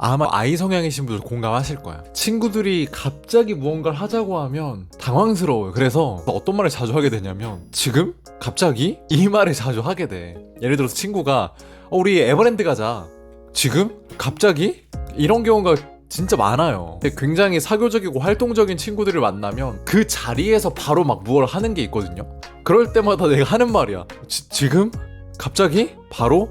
아마 I 성향이신 분들 공감하실 거야. 친구들이 갑자기 무언가를 하자고 하면 당황스러워요. 그래서 어떤 말을 자주 하게 되냐면 지금? 갑자기? 이 말을 자주 하게 돼. 예를 들어서 친구가 우리 에버랜드 가자. 지금? 갑자기? 이런 경우가 진짜 많아요. 굉장히 사교적이고 활동적인 친구들을 만나면 그 자리에서 바로 막 무얼 하는 게 있거든요. 그럴 때마다 내가 하는 말이야. 지금? 갑자기? 바로?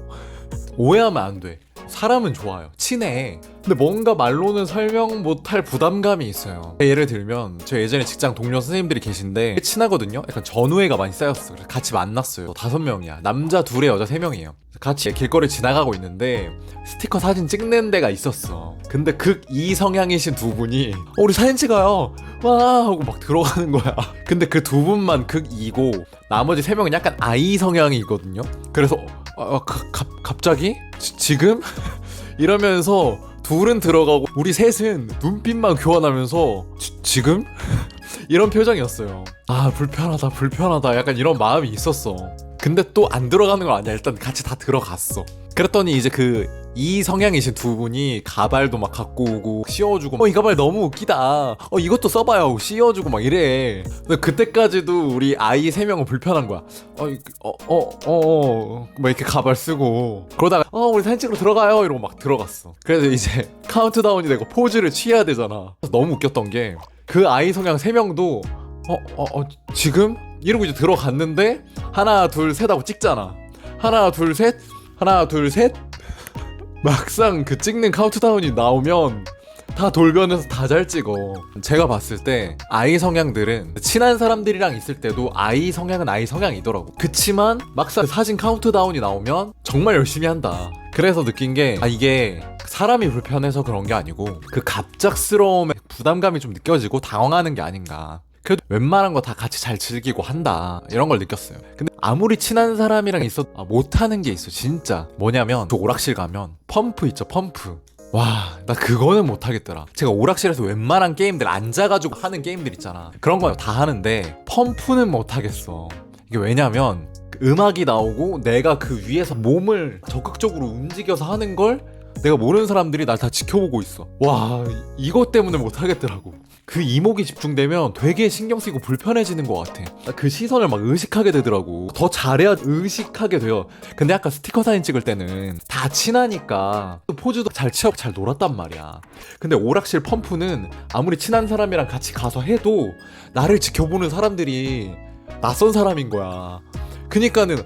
오해하면 안 돼. 사람은 좋아요. 친해. 근데 뭔가 말로는 설명 못할 부담감이 있어요. 예를 들면 저 예전에 직장 동료 선생님들이 계신데 친하거든요. 약간 전우애가 많이 쌓였어. 그래서 같이 만났어요. 5명이야. 남자 2에 여자 3명이에요. 같이 길거리 지나가고 있는데 스티커 사진 찍는 데가 있었어. 근데 극 이 성향이신 두 분이 우리 사진 찍어요 와 하고 막 들어가는 거야. 근데 그 두 분만 극 E고 나머지 3명은 약간 I 성향이거든요. 그래서 갑자기? 지금? 이러면서 둘은 들어가고 우리 셋은 눈빛만 교환하면서 지금? 이런 표정이었어요. 아 불편하다 약간 이런 마음이 있었어. 근데 또 안 들어가는 건 아니야. 일단 같이 다 들어갔어. 그랬더니 이제 이 성향이신 두 분이 가발도 막 갖고 오고 씌워주고 이 가발 너무 웃기다 이것도 써봐요 씌워주고 막 이래. 근데 그때까지도 우리 아이 3명은 불편한 거야. 막 이렇게 가발 쓰고 그러다가 우리 사진 찍으러 들어가요 이러고 막 들어갔어. 그래서 이제 카운트다운이 되고 포즈를 취해야 되잖아. 너무 웃겼던 게 그 아이 성향 3명도 지금? 이러고 이제 들어갔는데 하나 둘 셋 하고 찍잖아. 하나 둘 셋 막상 그 찍는 카운트다운이 나오면 다 돌변해서 다 잘 찍어. 제가 봤을 때 I 성향들은 친한 사람들이랑 있을 때도 I 성향은 I 성향이더라고. 그치만 막상 사진 카운트다운이 나오면 정말 열심히 한다. 그래서 느낀 게 이게 사람이 불편해서 그런 게 아니고 그 갑작스러움에 부담감이 좀 느껴지고 당황하는 게 아닌가. 그래도 웬만한 거 다 같이 잘 즐기고 한다 이런 걸 느꼈어요. 근데 아무리 친한 사람이랑 있어도 못하는 게 있어 진짜. 뭐냐면 저 오락실 가면 펌프 있죠. 펌프. 와, 나 그거는 못하겠더라. 제가 오락실에서 웬만한 게임들 앉아가지고 하는 게임들 있잖아. 그런 거 다 하는데 펌프는 못하겠어. 이게 왜냐면 음악이 나오고 내가 그 위에서 몸을 적극적으로 움직여서 하는 걸 내가 모르는 사람들이 날 다 지켜보고 있어. 와, 이것 때문에 못하겠더라고. 그 이목이 집중되면 되게 신경 쓰이고 불편해지는 것 같아. 그 시선을 막 의식하게 되더라고. 더 잘해야 의식하게 돼요. 근데 아까 스티커 사진 찍을 때는 다 친하니까 포즈도 잘 취하고 잘 놀았단 말이야. 근데 오락실 펌프는 아무리 친한 사람이랑 같이 가서 해도 나를 지켜보는 사람들이 낯선 사람인 거야. 그니까는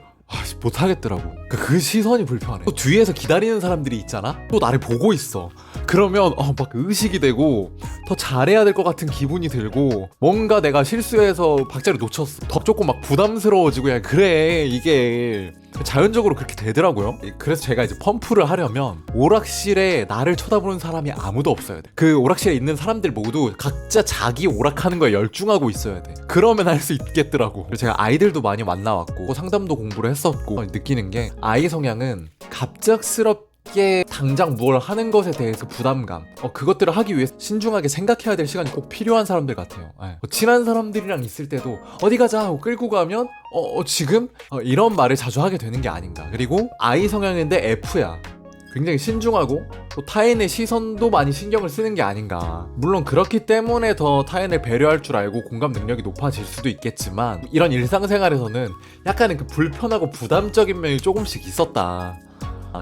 못하겠더라고. 그 시선이 불편해. 또 뒤에서 기다리는 사람들이 있잖아. 또 나를 보고 있어. 그러면 막 의식이 되고 더 잘해야 될 것 같은 기분이 들고 뭔가 내가 실수해서 박자를 놓쳤어. 더 조금 막 부담스러워지고 그래 이게 자연적으로 그렇게 되더라고요. 그래서 제가 이제 펌프를 하려면 오락실에 나를 쳐다보는 사람이 아무도 없어야 돼. 그 오락실에 있는 사람들 모두 각자 자기 오락하는 거에 열중하고 있어야 돼. 그러면 할 수 있겠더라고. 그래서 제가 아이들도 많이 만나왔고 상담도 공부를 했었고 느끼는 게 아이 성향은 갑작스럽게 당장 뭘 하는 것에 대해서 부담감 그것들을 하기 위해 신중하게 생각해야 될 시간이 꼭 필요한 사람들 같아요. 친한 사람들이랑 있을 때도 어디 가자 하고 끌고 가면 지금? 이런 말을 자주 하게 되는 게 아닌가. 그리고 I 성향인데 F야. 굉장히 신중하고 또 타인의 시선도 많이 신경을 쓰는 게 아닌가. 물론 그렇기 때문에 더 타인을 배려할 줄 알고 공감 능력이 높아질 수도 있겠지만 이런 일상생활에서는 약간은 그 불편하고 부담적인 면이 조금씩 있었다.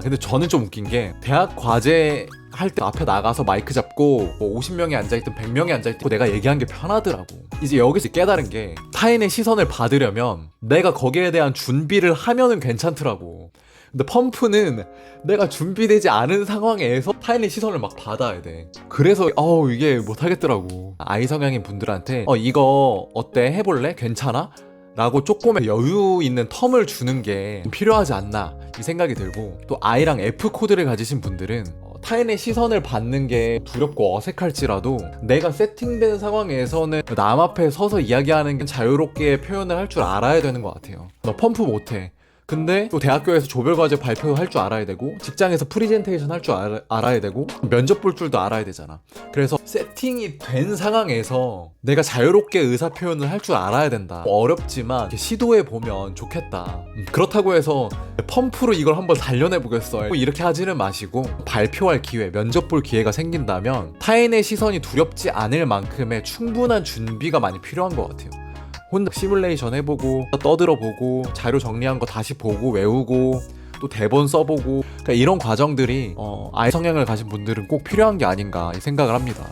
근데 저는 좀 웃긴 게 대학 과제 할 때 앞에 나가서 마이크 잡고 50명이 앉아있든 100명이 앉아있든 내가 얘기한 게 편하더라고. 이제 여기서 깨달은 게 타인의 시선을 받으려면 내가 거기에 대한 준비를 하면은 괜찮더라고. 근데 펌프는 내가 준비되지 않은 상황에서 타인의 시선을 막 받아야 돼. 그래서 이게 못하겠더라고. 아이 성향인 분들한테 이거 어때? 해볼래? 괜찮아? 라고 조금의 여유 있는 텀을 주는 게 필요하지 않나 이 생각이 들고, 또 I랑 F 코드를 가지신 분들은 타인의 시선을 받는 게 두렵고 어색할지라도 내가 세팅된 상황에서는 남 앞에 서서 이야기하는 게 자유롭게 표현을 할 줄 알아야 되는 것 같아요. 너 펌프 못해. 근데 또 대학교에서 조별과제 발표할 줄 알아야 되고 직장에서 프리젠테이션 할 줄 알아야 되고 면접 볼 줄도 알아야 되잖아. 그래서 세팅이 된 상황에서 내가 자유롭게 의사표현을 할 줄 알아야 된다. 어렵지만 시도해보면 좋겠다. 그렇다고 해서 펌프로 이걸 한번 단련해보겠어 이렇게 하지는 마시고, 발표할 기회, 면접 볼 기회가 생긴다면 타인의 시선이 두렵지 않을 만큼의 충분한 준비가 많이 필요한 것 같아요. 혼자 시뮬레이션 해보고 떠들어보고 자료 정리한 거 다시 보고 외우고 또 대본 써보고, 그러니까 이런 과정들이 I 성향을 가진 분들은 꼭 필요한 게 아닌가 생각을 합니다.